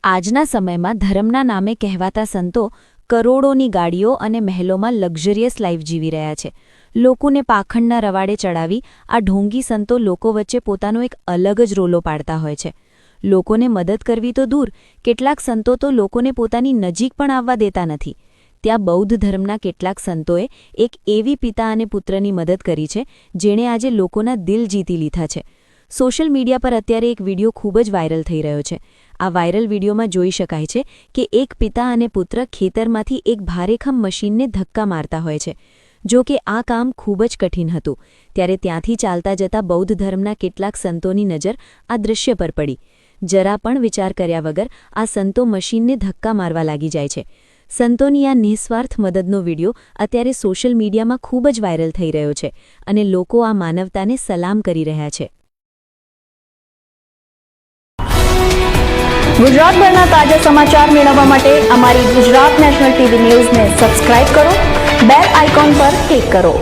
આજના સમયમાં ધર્મના નામે કહેવાતા સંતો કરોડોની ગાડીઓ અને મહેલોમાં લક્ઝરિયસ લાઈફ જીવી રહ્યા છે. લોકોને પાખંડના રવાડે ચડાવી આ ઢોંગી સંતો લોકો વચ્ચે પોતાનો એક અલગ જ રોલો પાડતા હોય છે. લોકોને મદદ કરવી તો દૂર, કેટલાક સંતો તો લોકોને પોતાની નજીક પણ આવવા દેતા નથી. ત્યાં બૌદ્ધ ધર્મના કેટલાક સંતોએ એક એવી પિતા અને પુત્રની મદદ કરી છે જેણે આજે લોકોના દિલ જીતી લીધા છે. સોશિયલ મીડિયા પર અત્યારે એક વિડીયો ખૂબ જ વાયરલ થઈ રહ્યો છે. આ વાયરલ વિડીયોમાં જોઈ શકાય છે કે એક પિતા અને પુત્ર ખેતરમાંથી એક ભારેખમ મશીનને ધક્કા મારતા હોય છે. જો કે આ કામ ખૂબ જ કઠિન હતું, ત્યારે ત્યાંથી ચાલતા જતા બૌદ્ધ ધર્મના કેટલાક સંતોની નજર આ દૃશ્ય પર પડી. જરા પણ વિચાર કર્યા વગર આ સંતો મશીનને ધક્કા મારવા લાગી જાય છે. સંતોની આ નિસ્વાર્થ મદદનો વિડીયો અત્યારે સોશિયલ મીડિયામાં ખૂબ જ વાયરલ થઈ રહ્યો છે અને લોકો આ માનવતાને સલામ કરી રહ્યા છે. ગુજરાતભરના તાજા સમાચાર મેળવવા માટે અમારી ગુજરાત નેશનલ ટીવી ન્યૂઝને સબસ્ક્રાઇબ કરો, બેલ આઇકોન પર ક્લિક કરો.